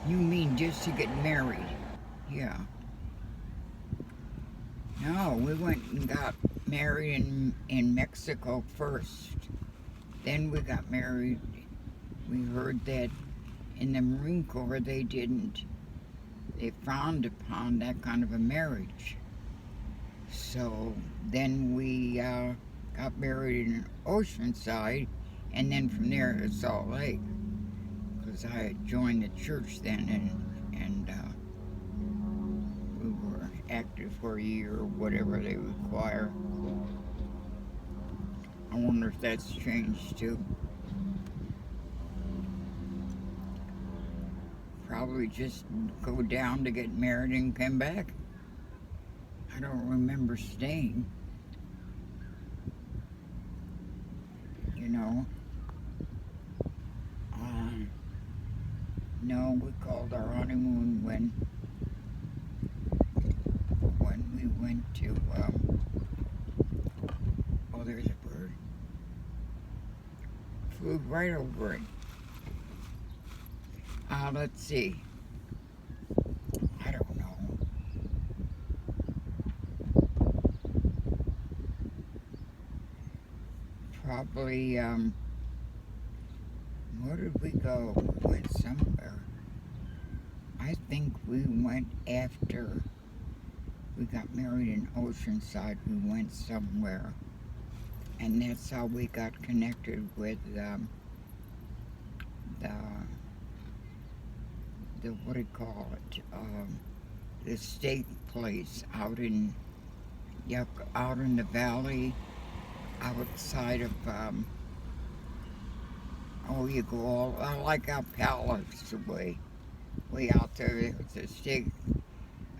You mean just to get married? Yeah. No, we went and got married in Mexico first. Then we got married. We heard that in the Marine Corps they frowned upon that kind of a marriage. So then we got married in Oceanside, and then from there to Salt Lake, because I had joined the church then, and we were active for a year or whatever they require. I wonder if that's changed too. Probably just go down to get married and come back. I don't remember staying. You know. Uh, no, we called our honeymoon when we went to. Oh, there's a bird. Flew right over it. Let's see. I don't know. Probably, where did we go? We went somewhere. I think we went after we got married in Oceanside. We went somewhere. And that's how we got connected with the what do you call it? The steak place out in the valley, outside of you go all like out Palace way out there. It's a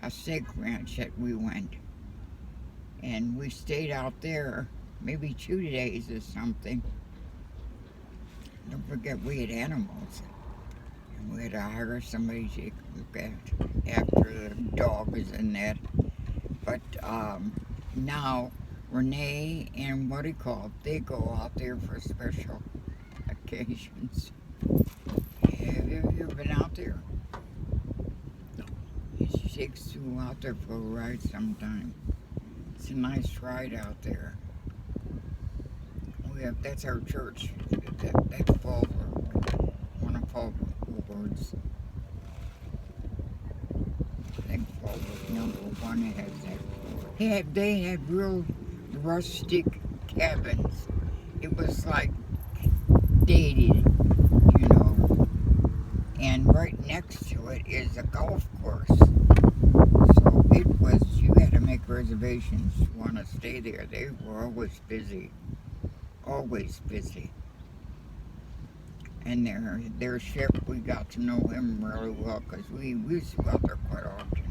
steak ranch that we went, and we stayed out there maybe 2 days or something. Don't forget we had animals. We had to hire somebody to look after the dogs and that. But now Renee and what do you call it? They go out there for special occasions. Have you ever been out there? She takes you out there for a ride sometime. It's a nice ride out there. That's our church. That's one of Fuller's. I think Fuller's #1 has that. They had real rustic cabins. It was like dated, you know. And right next to it is a golf course. So you had to make reservations to want to stay there. They were always busy. Always busy. And their chef, we got to know him really well because we used to go out there quite often.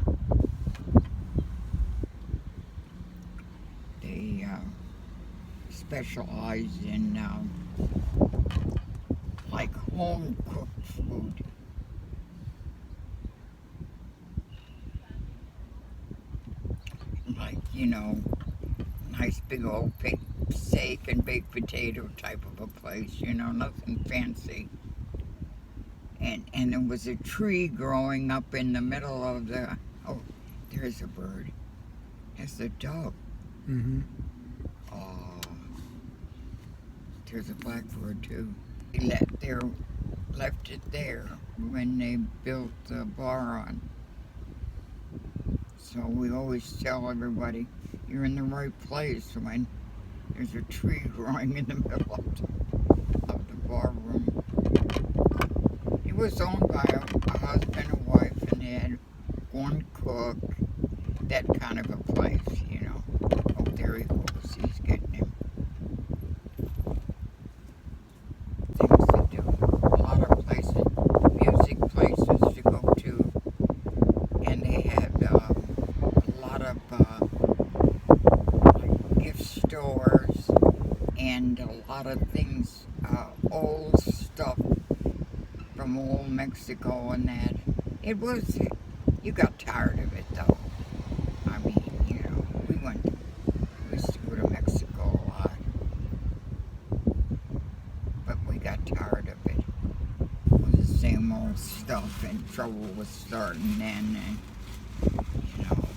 They specialize in like home cooked food. Like, nice big old steak and baked potato type of a place, nothing fancy. And there was a tree growing up in the middle of oh, there's a bird. That's a dove. Mm-hmm. Oh, there's a blackbird too. They left it there when they built the bar on. So we always tell everybody, you're in the right place when there's a tree growing in the middle of the bar room. It was owned by a husband and wife, and they had one cook, that kind of a place, Oh, there he goes. He's getting him. Things to do. A lot of places, music places to go to. And they had a lot of like gift stores and a lot of things, old stuff from old Mexico and that. You got tired of it though. I mean, we used to go to Mexico a lot, but we got tired of it. It was the same old stuff, and trouble was starting then, and, you know,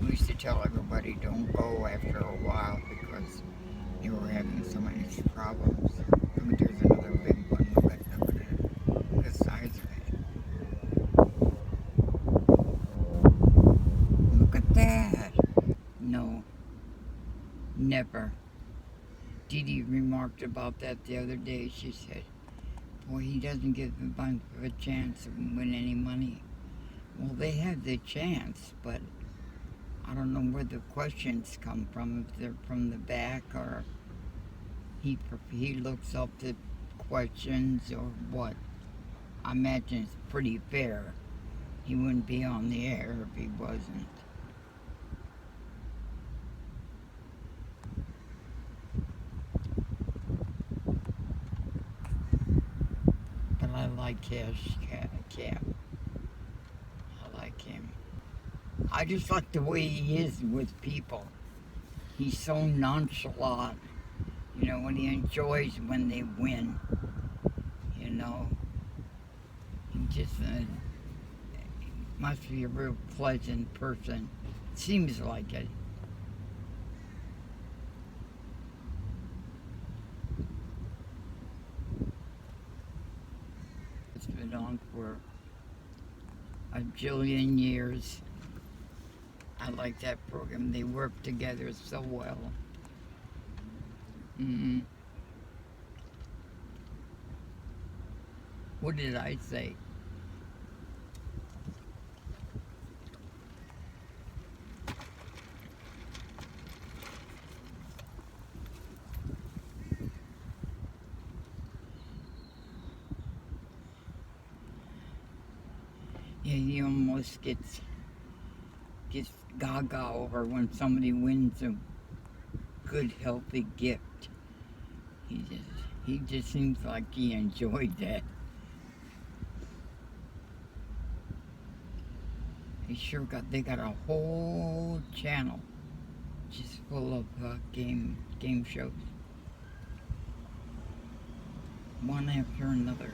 we used to tell everybody don't go after a while because they were having so many problems. Look, there's another big one. Look at the size of it. Look at that. No, never. Dee Dee remarked about that the other day. She said, boy, he doesn't give them much of a chance to win any money. Well, they have the chance, but I don't know where the questions come from, if they're from the back or he looks up the questions or what. I imagine it's pretty fair. He wouldn't be on the air if he wasn't. But I like Cash Cab. I like him. I just like the way he is with people. He's so nonchalant. You know, when he enjoys when they win. You know, he just must be a real pleasant person. Seems like it. It's been on for a jillion years. I like that program. They work together so well. Mm-hmm. What did I say? Yeah, he almost gets gaga over when somebody wins a good, healthy gift. He just seems like he enjoyed that. They got a whole channel just full of game shows. One after another.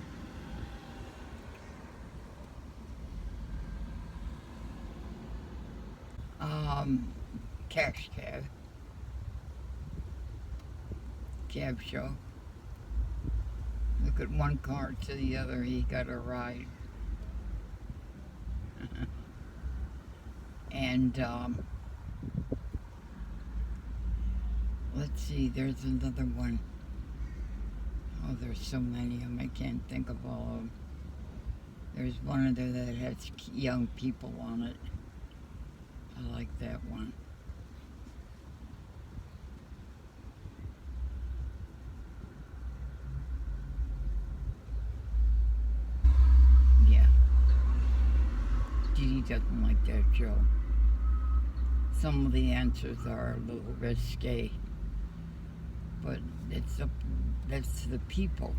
Cash Cab show. Look at one car to the other, he got a ride. And let's see, there's another one. Oh, there's so many of them, I can't think of all of them. There's one of there that has young people on it. I like that one. Yeah. Dee doesn't like that show. Some of the answers are a little risque, but that's the people.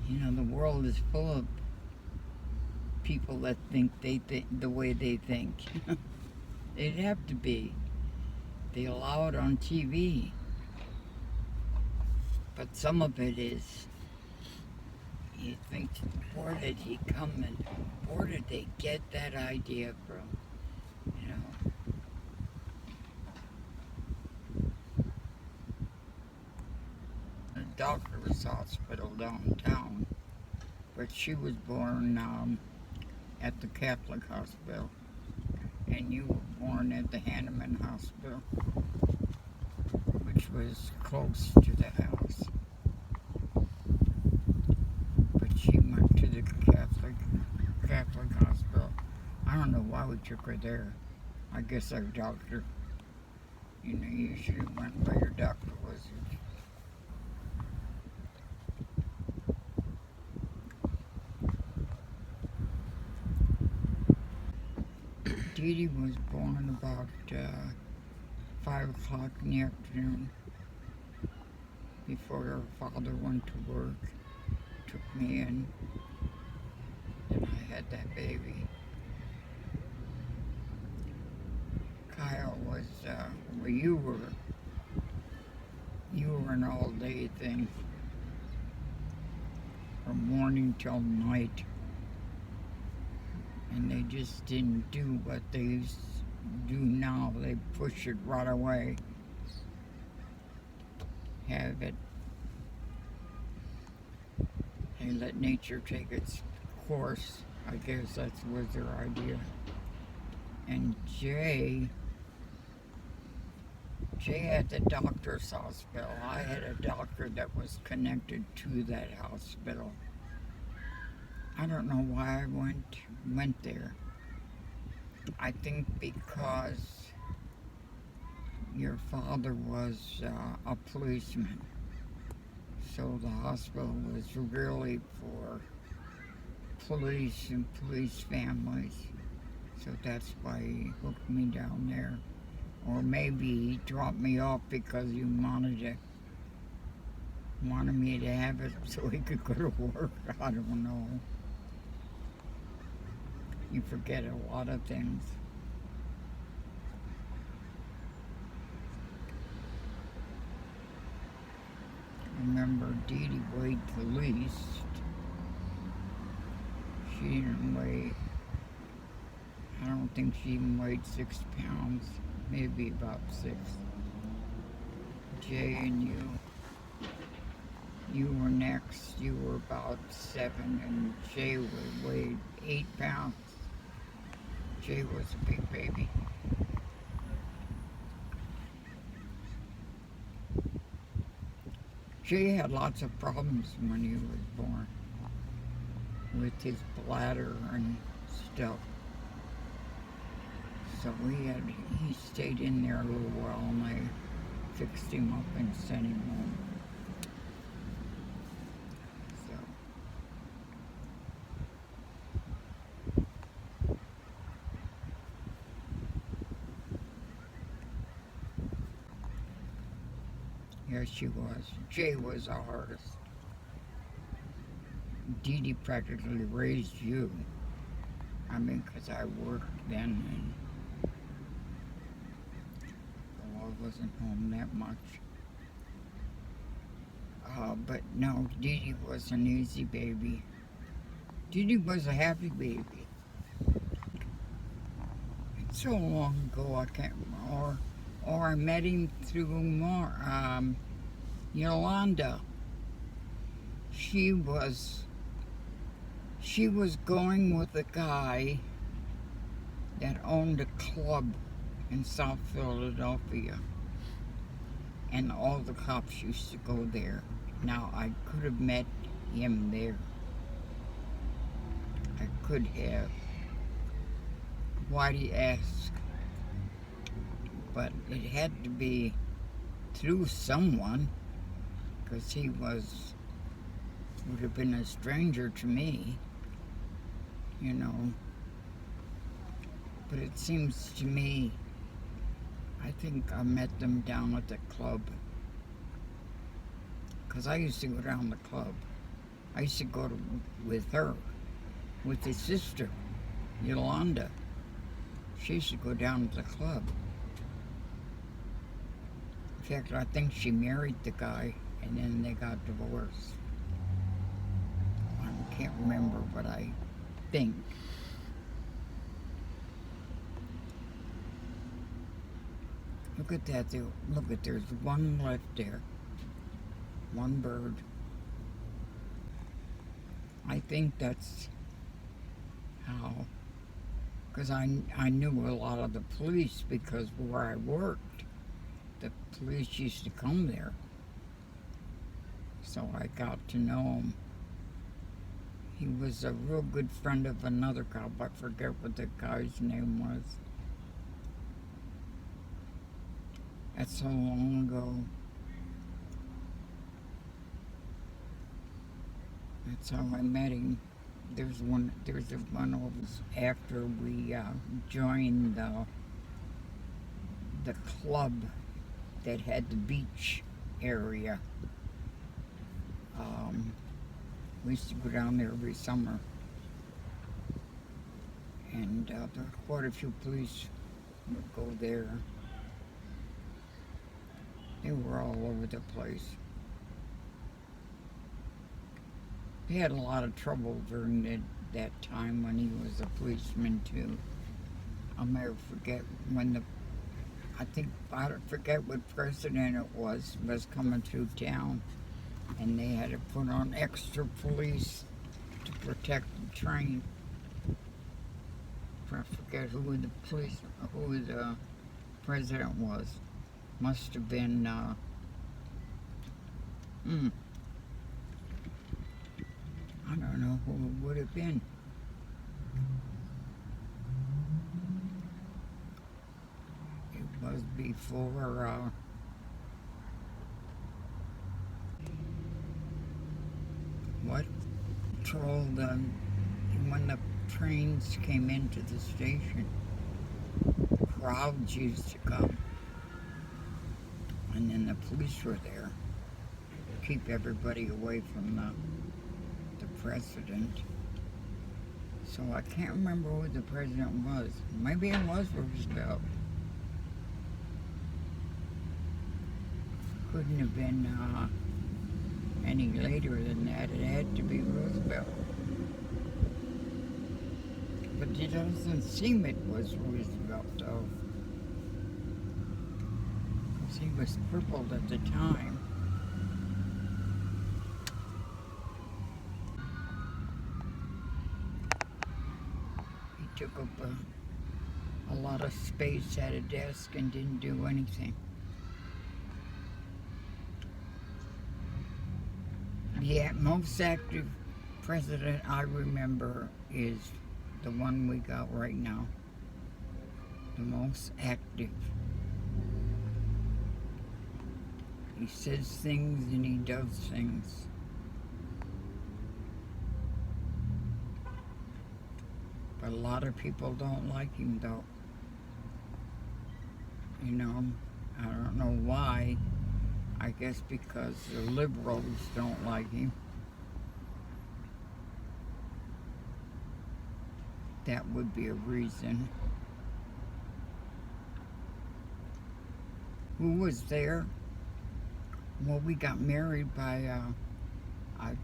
You know, the world is full of people that think the way they think. They'd have to be. They allow it on TV. But some of it is, you think, where did he come and where did they get that idea from? You know. The doctor's hospital downtown, but she was born at the Catholic hospital, and you were born at the Hanneman Hospital, which was close to the house. But she went to the Catholic hospital. I don't know why we took her there. I guess our doctor, you know, you usually went where your doctor was. Dee Dee was born about 5 o'clock in the afternoon, before her father went to work, took me in, and I had that baby. Kyle was, well, you were an all-day thing, from morning till night. And they just didn't do what they do now. They push it right away. Have it. They let nature take its course. I guess that was their idea. And Jay had the doctor's hospital. I had a doctor that was connected to that hospital. I don't know why I went there. I think because your father was a policeman. So the hospital was really for police and police families. So that's why he hooked me down there. Or maybe he dropped me off because he wanted me to have it so he could go to work. I don't know. You forget a lot of things. Remember, Dee Dee weighed the least. She didn't weigh, I don't think she even weighed 6 pounds, maybe about 6. Jay and you were next. You were about 7, and Jay weighed 8 pounds. Jay was a big baby. Jay had lots of problems when he was born with his bladder and stuff. So he stayed in there a little while, and they fixed him up and sent him home. Yes, she was. Jay was the hardest. Dee Dee practically raised you. I mean, because I worked then, and I wasn't home that much. But no, Dee Dee was an easy baby. Dee Dee was a happy baby. It's so long ago, I can't remember. Or I met him through Yolanda. She was going with a guy that owned a club in South Philadelphia, and all the cops used to go there. Now, I could have met him there. I could have. Why'd he ask? But it had to be through someone, because he would have been a stranger to me, you know. But it seems to me, I think I met them down at the club, because I used to go down the club. I used to go with her, with his sister, Yolanda. She used to go down to the club. In fact, I think she married the guy, and then they got divorced. I can't remember, but I think. Look at that. Look at, there's one left there. One bird. I think that's how, because I knew a lot of the police, because where I worked, the police used to come there. So I got to know him. He was a real good friend of another cop. I forget what the guy's name was. That's so long ago. That's how I met him. There's one of us after we joined the club that had the beach area. We used to go down there every summer, and there were quite a few police would go there. They were all over the place. He had a lot of trouble during that time when he was a policeman too. I'll never forget when I forget what president it was coming through town, and they had to put on extra police to protect the train. I forget who the president was. Must have been, I don't know who it would have been. It was before, what? Told when the trains came into the station, crowds used to come, and then the police were there to keep everybody away from the president. So I can't remember who the president was. Maybe it was Roosevelt. Couldn't have been any later than that. It had to be Roosevelt. But it doesn't seem it was Roosevelt, though. Because he was crippled at the time. He took up a lot of space at a desk and didn't do anything. The most active president I remember is the one we got right now. The most active. He says things and he does things. But a lot of people don't like him, though. You know, I don't know why. I guess because the liberals don't like him. That would be a reason. Who was there? Well, we got married by like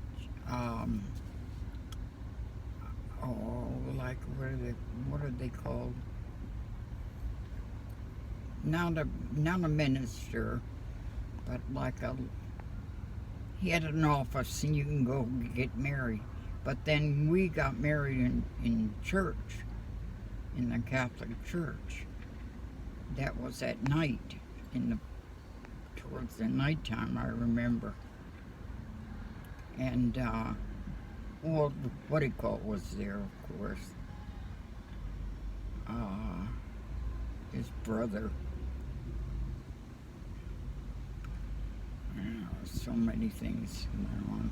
what are they called? Not a minister, but like he had an office and you can go get married. But then we got married in church, in the Catholic Church. That was at night, towards the nighttime, I remember. And, well, what he called was there, of course. His brother. So many things went on.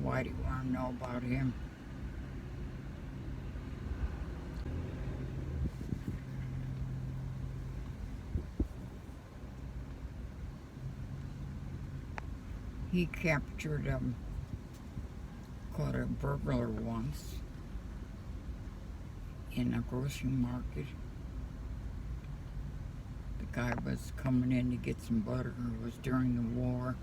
Why do you want to know about him? He captured caught a burglar once in a grocery market. The guy was coming in to get some butter. It was during the war.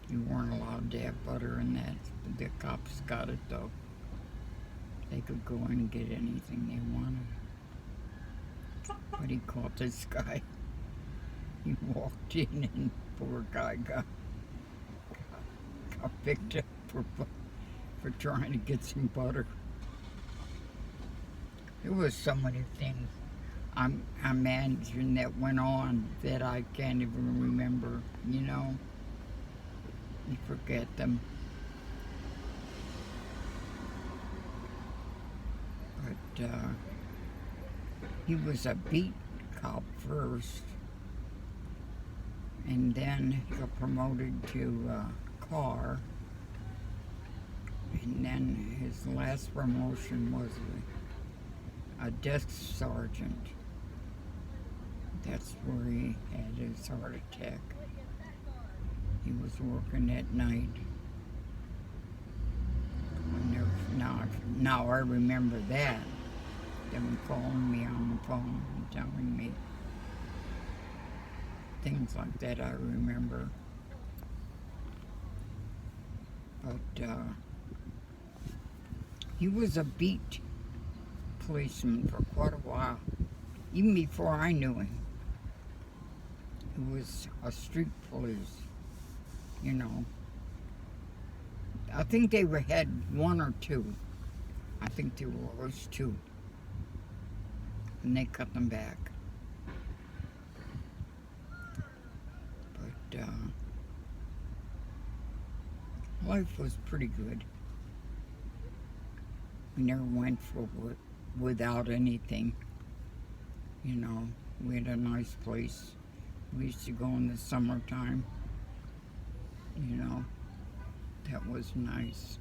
You weren't allowed to have butter in that. The cops got it, though. They could go in and get anything they wanted. But he caught this guy. He walked in and poor guy got picked up for trying to get some butter. There was so many things I'm imagining that went on that I can't even remember, you know. You forget them. But he was a beat cop first, and then he got promoted to car, and then his last promotion was a desk sergeant. That's where he had his heart attack. He was working at night. Now I remember that. Them calling me on the phone and telling me. things like that I remember. But he was a beat policeman for quite a while, even before I knew him. He was a street police, you know. I think they had one or two. I think there was two. And they cut them back. But life was pretty good. We never went for without anything. You know, we had a nice place. We used to go in the summertime. You know, that was nice.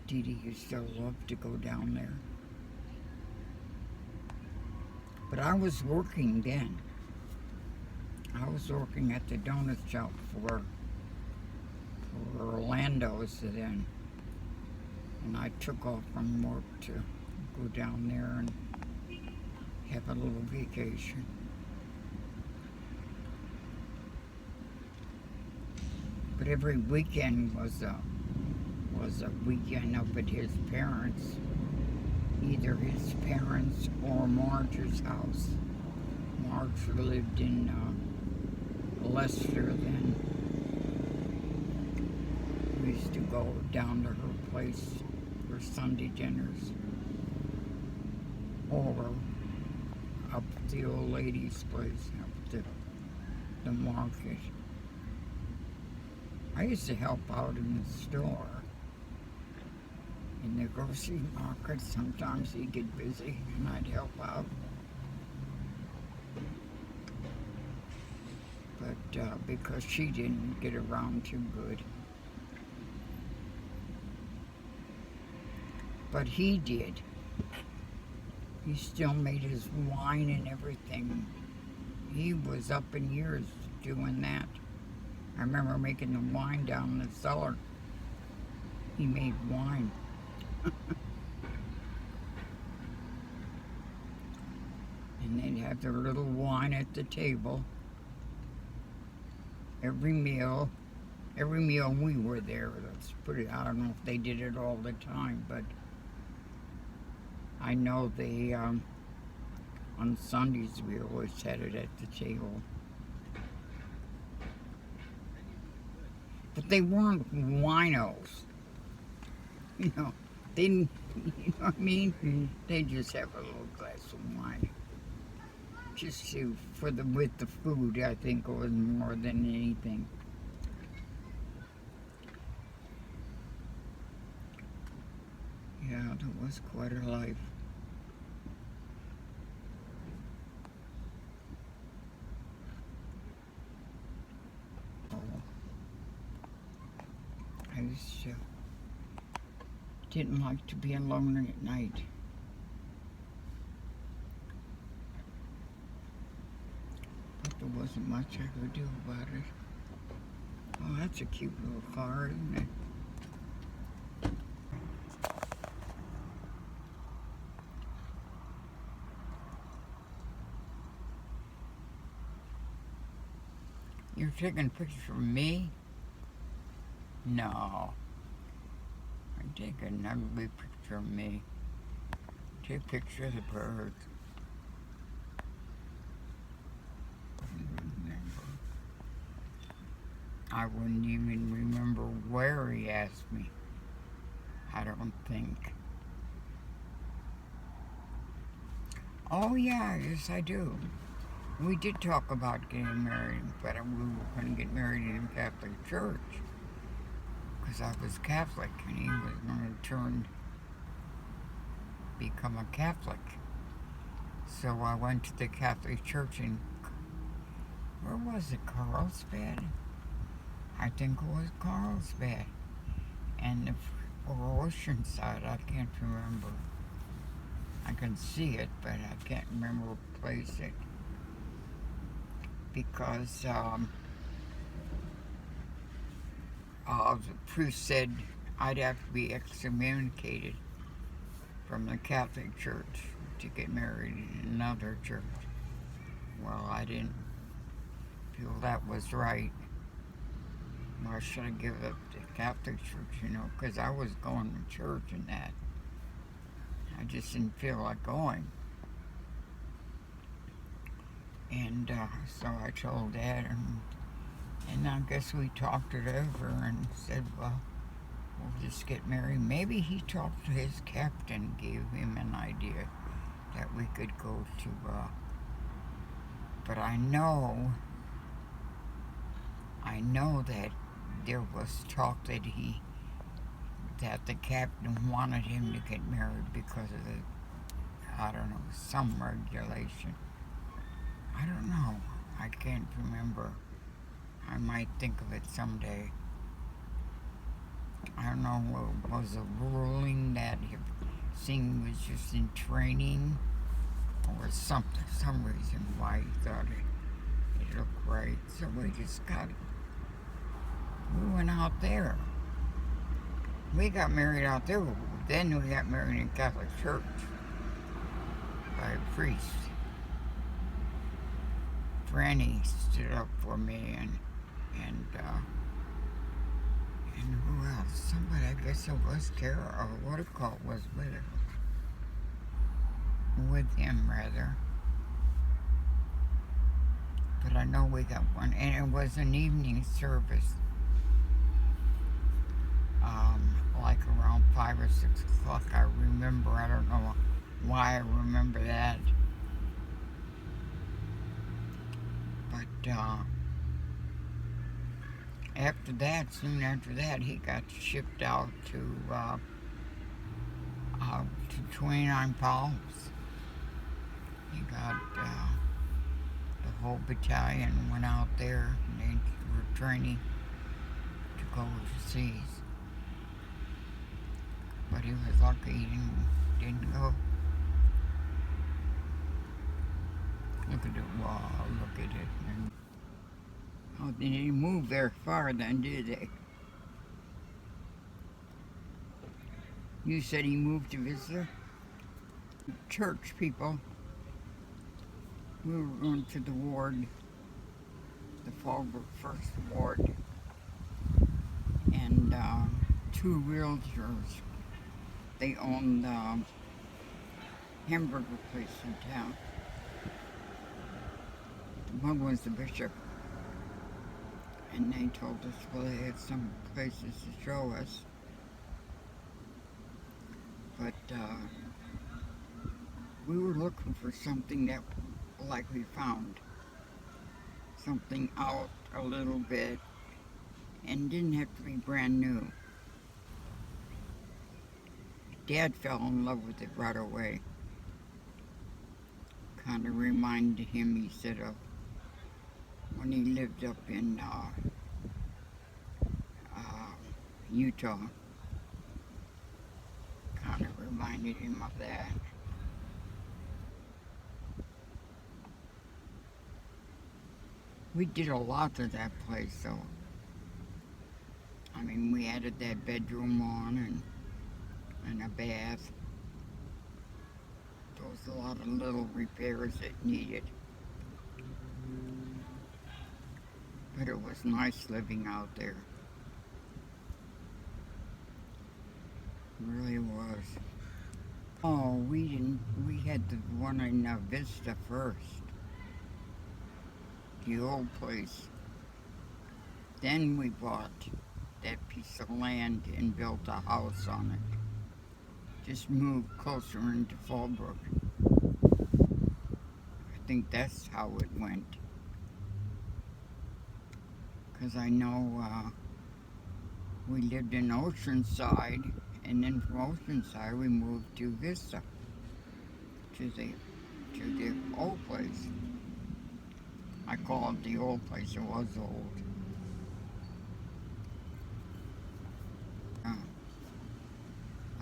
Dee Dee used to love to go down there. But I was working then. I was working at the donut shop for Orlando's then. And I took off from work to go down there and have a little vacation. But every weekend was a weekend up at his parents', either his parents or Marge's house. Marge lived in Leicester then. We used to go down to her place for Sunday dinners, or up at the old lady's place, up at the market. I used to help out in the store. In the grocery market, sometimes he'd get busy and I'd help out. But because she didn't get around too good. But he did. He still made his wine and everything. He was up in years doing that. I remember making the wine down in the cellar. He made wine. And they'd have their little wine at the table. Every meal we were there. That's pretty. I don't know if they did it all the time, but I know they on Sundays we always had it at the table. But they weren't winos. You know, they didn't, you know what I mean? They just have a little glass of wine. Just to, with the food, I think, it was more than anything. Yeah, that was quite a life. I used to, didn't like to be alone at night. But there wasn't much I could do about it. Oh, that's a cute little car, isn't it? You're taking a picture of me? No. I take an ugly picture of me. Take a picture of the birds. I wouldn't even remember where he asked me. I don't think. Oh yeah, yes I do. We did talk about getting married, but we were going to get married in a Catholic church. Because I was Catholic and he was going to become a Catholic. So I went to the Catholic church in, where was it, Carlsbad? I think it was Carlsbad. And the Oceanside, I can't remember. I can see it, but I can't remember what place it. Because the priest said I'd have to be excommunicated from the Catholic Church to get married in another church. Well, I didn't feel that was right. Why should I give up the Catholic Church, because I was going to church and that. I just didn't feel like going. And so I told Dad, and I guess we talked it over and said, well, we'll just get married. Maybe he talked to his captain, gave him an idea that we could go to, but I know that there was talk that the captain wanted him to get married because of I don't know, some regulation. I don't know. I can't remember. I might think of it someday. I don't know, was a ruling that if Singh was just in training or something, some reason why he thought it looked right. So we just got it. We went out there. We got married out there. Then we got married in Catholic Church by a priest. Franny stood up for me and who else? Somebody, I guess it was Kara, or what it called was with him rather. But I know we got one, and it was an evening service. Like around 5 or 6 o'clock, I remember. I don't know why I remember that. But soon after that, he got shipped out to 29 Palms. He got the whole battalion went out there, and they were training to go overseas. But he was lucky he didn't go. Look at the wall, look at it. And, they didn't move very far then, did they? You said he moved to Whistler? Church people. We were going to the ward, the Fallbrook First Ward, and 2 realtors. They owned the hamburger place in town. One was the bishop, and they told us, well, they had some places to show us, but we were looking for something that, like we found, something out a little bit, and didn't have to be brand new. Dad fell in love with it right away. Kind of reminded him, he said, of when he lived up in Utah. Kind of reminded him of that. We did a lot to that place, though. I mean, we added that bedroom on and a bath. There was a lot of little repairs it needed. But it was nice living out there. It really was. Oh, we didn't. We had the one in Vista first. The old place. Then we bought that piece of land and built a house on it. Just moved closer into Fallbrook. I think that's how it went. Because I know we lived in Oceanside, and then from Oceanside we moved to Vista, to the old place. I call it the old place. It was old.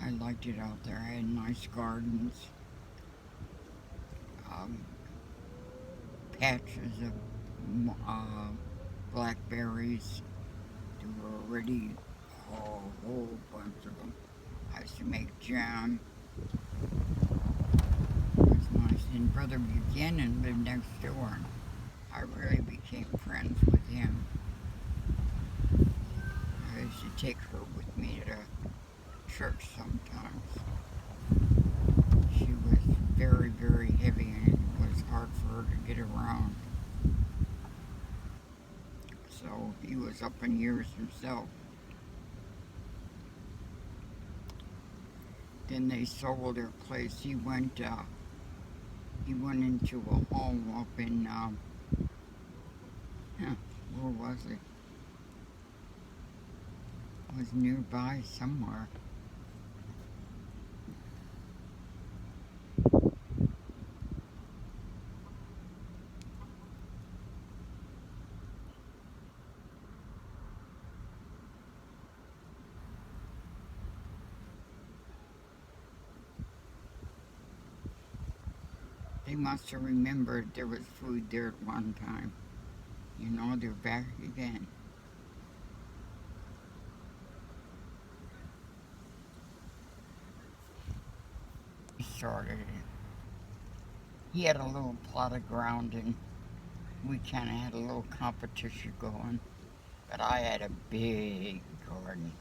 I liked it out there. I had nice gardens, patches of blackberries. There were already a whole bunch of them. I used to make jam. It was nice. And Brother Buchanan lived next door. I really became friends take her with me to church sometimes. She was very, very heavy and it was hard for her to get around. So he was up in years himself. Then they sold their place. He went into a home up in where was it? It was nearby somewhere. They must have remembered there was food there at one time. You know, they're back again. He started it. He had a little plot of ground and we kind of had a little competition going. But I had a big garden.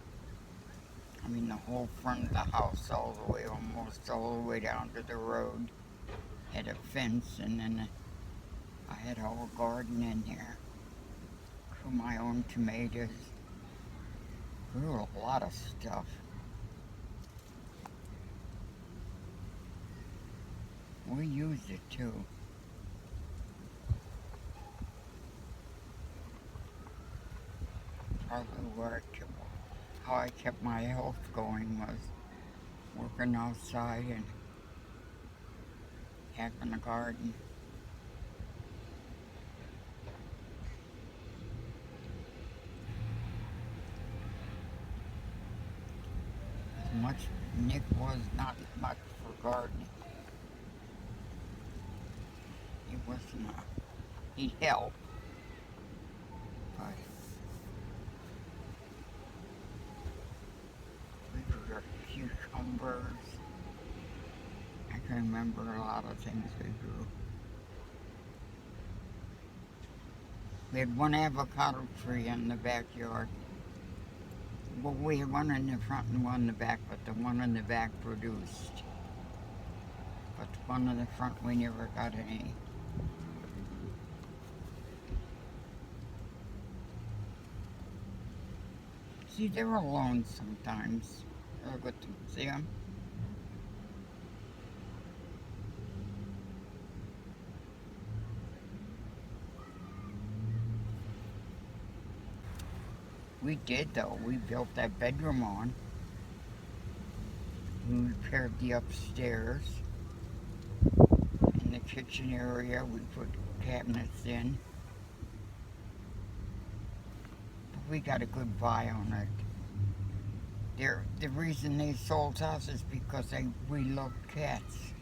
I mean, the whole front of the house, all the way, almost all the way down to the road, had a fence, and then I had a whole garden in there. Grew my own tomatoes. Grew a lot of stuff. We used it too. Probably how I kept my health going was working outside and having a garden. As much Nick was not much for gardening. He wasn't. He'd help, but we grew cucumbers. I can remember a lot of things we grew. We had one avocado tree in the backyard. Well, we had one in the front and one in the back, but the one in the back produced. But the one in the front, we never got any. See, they're alone sometimes. Or good to see them. We did though. We built that bedroom on. We repaired the upstairs. In the kitchen area, we put cabinets in. But we got a good buy on it. The reason they sold us is because we loved cats.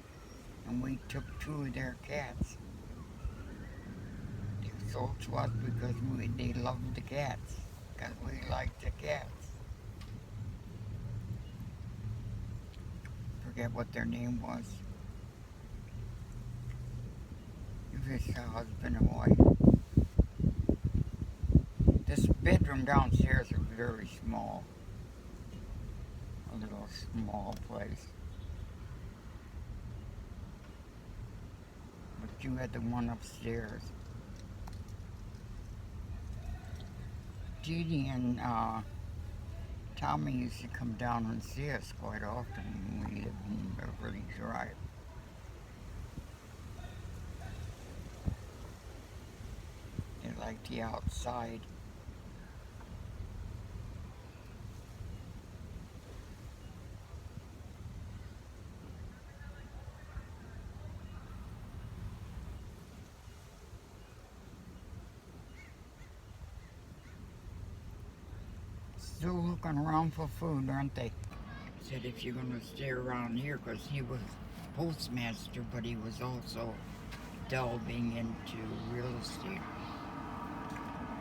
And we took 2 of their cats. They sold to us because they loved the cats. Because we liked the cats. Forget what their name was. It was a husband and wife. This bedroom downstairs is very small. A little small place. But you had the one upstairs. Dee and Tommy used to come down and see us quite often when we lived in Beverly Drive. They liked the outside. Still looking around for food, aren't they? Said if you're going to stay around here, because he was postmaster, but he was also delving into real estate.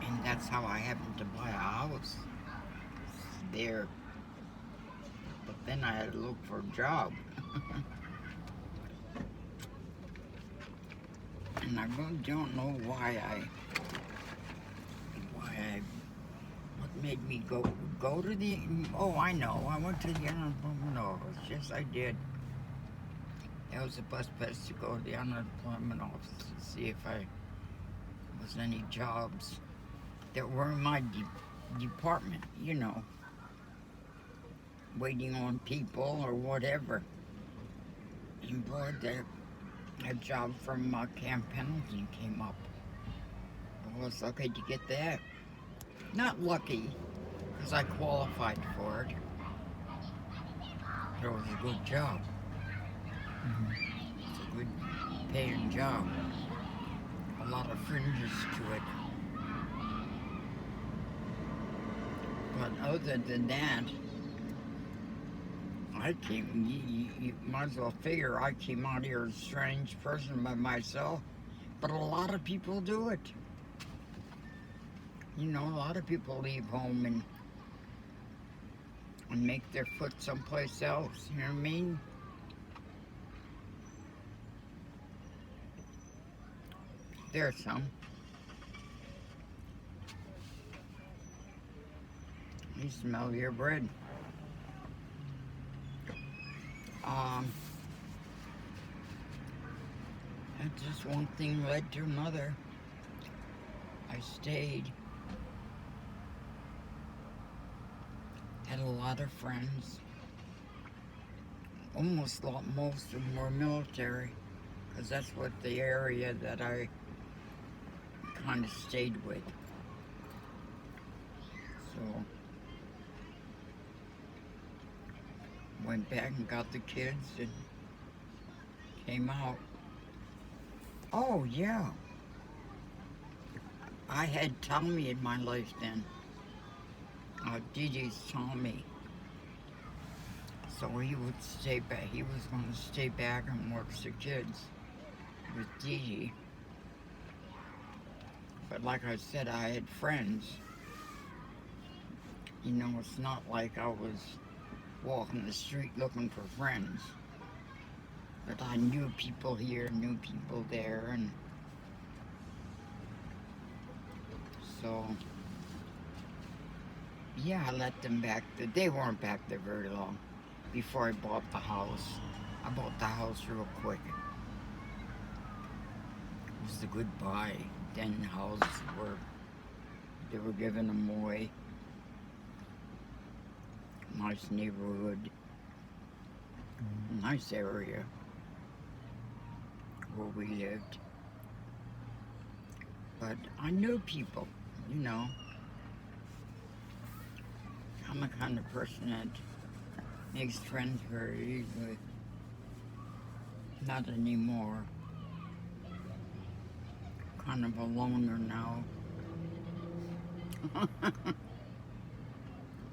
And that's how I happened to buy a house there. But then I had to look for a job. And I really don't know what made me go to the, oh, I know, I went to the unemployment office. Yes, I did. That was the best place to go to the unemployment office to see if I was any jobs that were in my department, you know, waiting on people or whatever. And boy, a job from Camp Pendleton came up. I was lucky to get that. Not lucky, because I qualified for it. It was a good job. It's a good paying job. A lot of fringes to it. But other than that, you might as well figure I came out here a strange person by myself. But a lot of people do it. You know, a lot of people leave home and make their foot someplace else. You know what I mean? There's some. You smell your bread. And just one thing led to another. I stayed. Had a lot of friends. Most of them were military, because that's what the area that I kind of stayed with. So, went back and got the kids and came out. Oh, yeah. I had Tommy in my life then. Didi's Tommy. So he would stay back. He was going to stay back and watch the kids with Didi. But like I said, I had friends. You know, it's not like I was walking the street looking for friends. But I knew people here, knew people there, and so yeah, I let them back. They weren't back there very long before I bought the house. I bought the house real quick. It was the goodbye. Then houses they were giving them away. Nice neighborhood. Nice area where we lived. But I knew people, you know. I'm the kind of person that makes friends very easily. Not anymore. Kind of a loner now.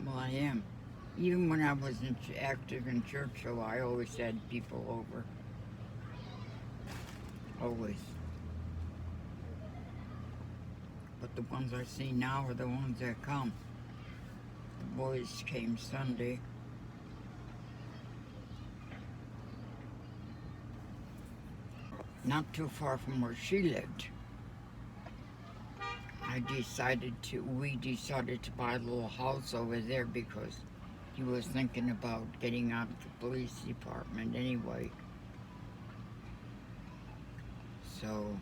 Well, I am. Even when I was active in Churchill, I always had people over. Always. But the ones I see now are the ones that come. The boys came Sunday. Not too far from where she lived. We decided to buy a little house over there because he was thinking about getting out of the police department anyway. So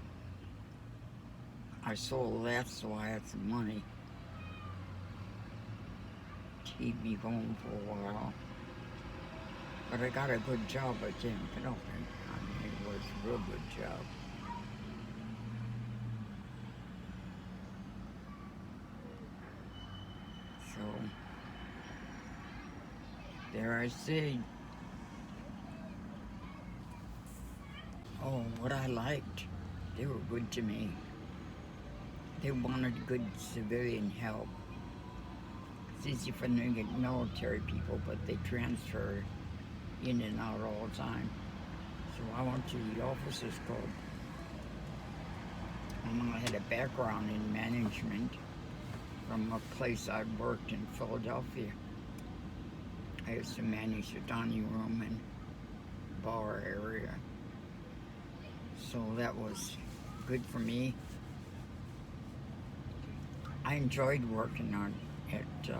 I sold that so I had some money to keep me going for a while. But I got a good job at Temecula. I mean, it was a real good job. So there I stayed. Oh, what I liked, they were good to me. They wanted good civilian help. It's easy for them to get military people, but they transfer in and out all the time. So I went to the officers club. And I had a background in management from a place I worked in Philadelphia. I used to manage the dining room and bar area. So that was good for me. I enjoyed working at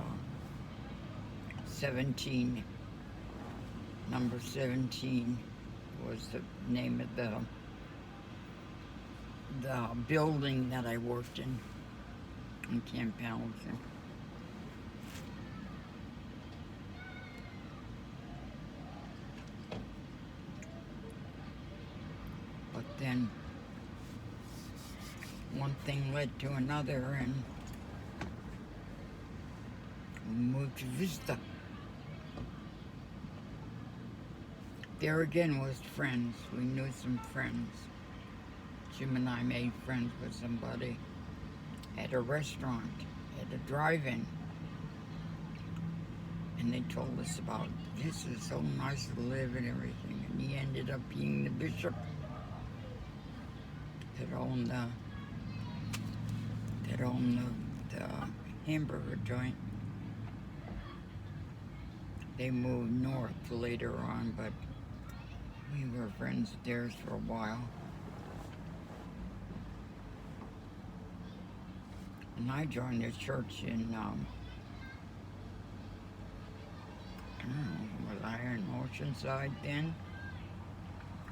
17. Number 17 was the name of the building that I worked in Camp Pendleton. But then one thing led to another, and we moved to Vista. There again was friends. We knew some friends. Jim and I made friends with somebody at a restaurant, at a drive-in. And they told us about, this is so nice to live and everything. And he ended up being the bishop that owned the hamburger joint. They moved north later on, but we were friends of theirs for a while. And I joined the church in, I don't know, was I in Oceanside then?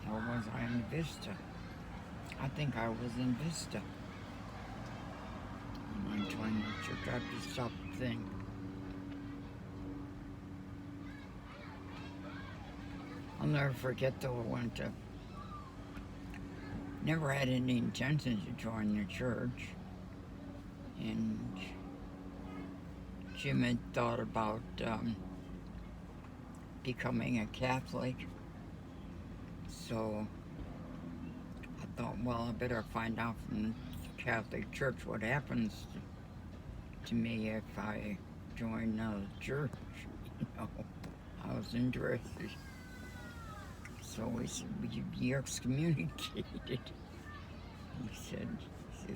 Or was I in Vista? I think I was in Vista. When I joined the church, I have to stop and think. I'll never forget though, I went to, never had any intention to join the church. And Jim had thought about becoming a Catholic. So I thought, well, I better find out from the Catholic Church what happens to me if I join the church. You know, I was interested. So he said, would you be excommunicated? He said,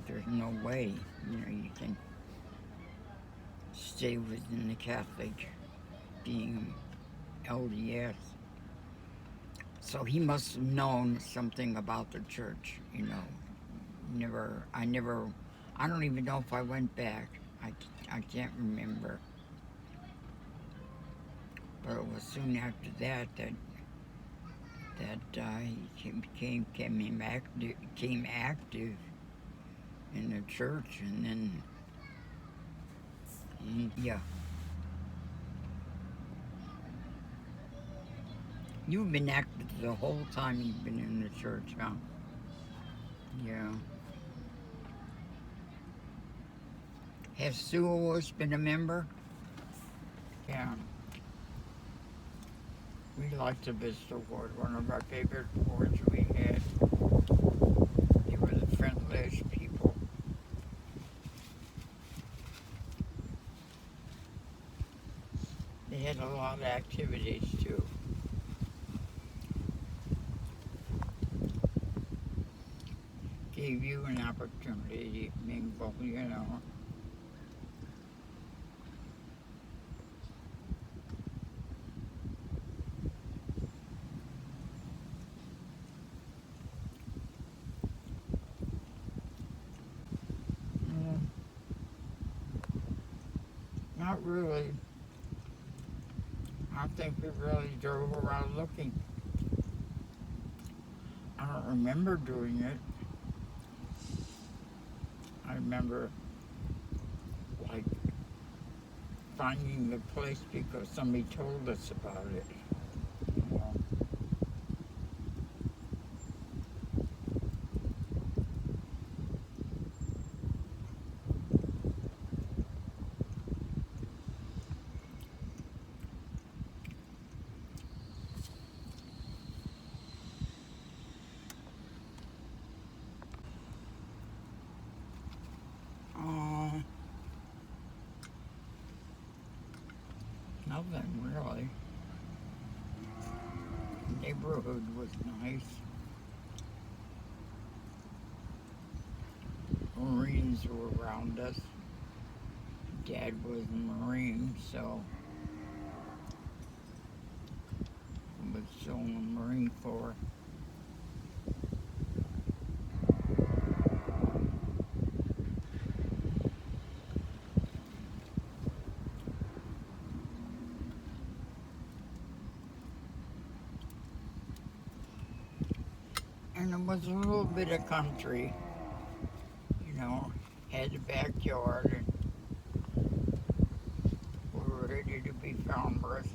there's no way, you know, you can stay within the Catholic being LDS. So he must have known something about the church, you know. I don't even know if I went back. I can't remember. But it was soon after that he became active in the church, and then, yeah. You've been active the whole time you've been in the church, huh? Yeah. Has Sue always been a member? Yeah. We liked the Vista Ward, one of our favorite wards we had. They were the friendliest people. They had a lot of activities too. Gave you an opportunity to mingle, you know. Not really. I think we really drove around looking. I don't remember doing it. I remember, like, finding the place because somebody told us about it. Nothing really. The neighborhood was nice. Marines were around us. Dad was a Marine, so I was still in the Marine Corps. was a little bit of country, you know, had a backyard, and we were ready to be farmers.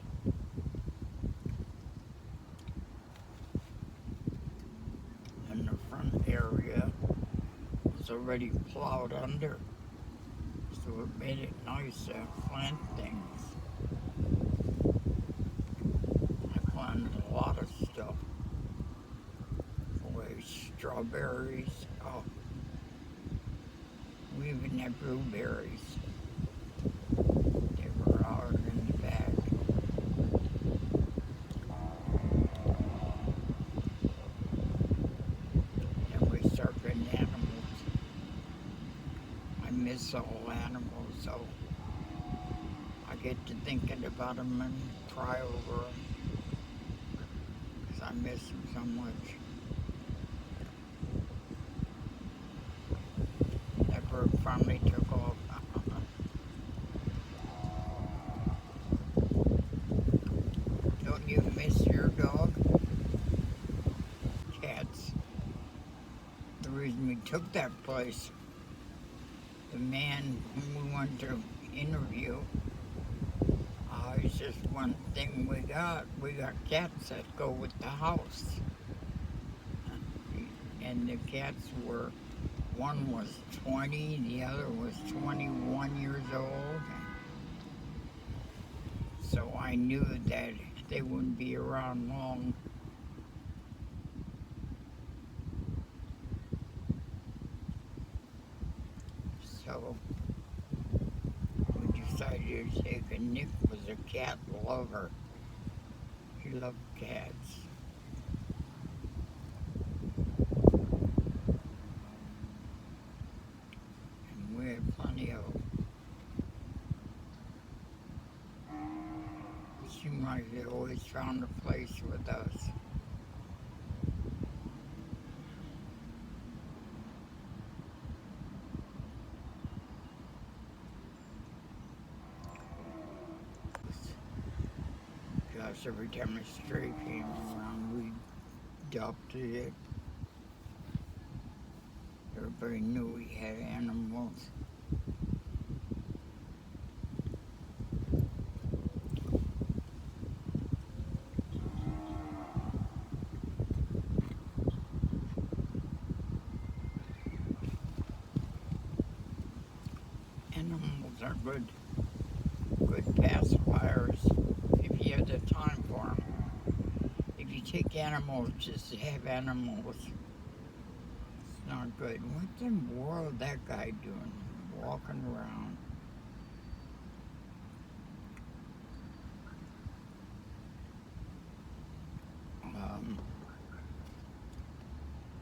And the front area was already plowed under, so it made it nice to plant things. I planted a lot of stuff. Strawberries. Oh, we even had blueberries. They were out in the back. And we started getting animals. I miss all animals, so I get to thinking about them and cry over them because I miss them so much. That bird finally took off. Don't you miss your dog? Cats. The reason we took that place, the man whom we went to interview, it's just one thing we got. We got cats that go with the house. And the cats were, one was 20, the other was 21 years old. So I knew that they wouldn't be around long. So we decided to take, and Nick was a cat lover. He loved cats. And we had plenty of them. It seemed like they always found a place with us. Gosh, every time a stray came around, we adopted it. Everybody knew we had animals. Animals are good pacifiers if you have the time for them. If you take animals just to have animals, it's not good. What in the world that guy doing? Walking around.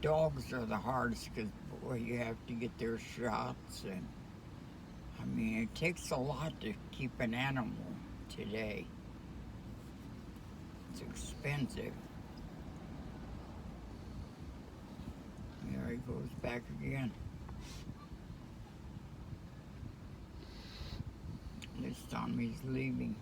Dogs are the hardest because, boy, you have to get their shots, and I mean, it takes a lot to keep an animal today. It's expensive. There he goes back again. This time he's leaving.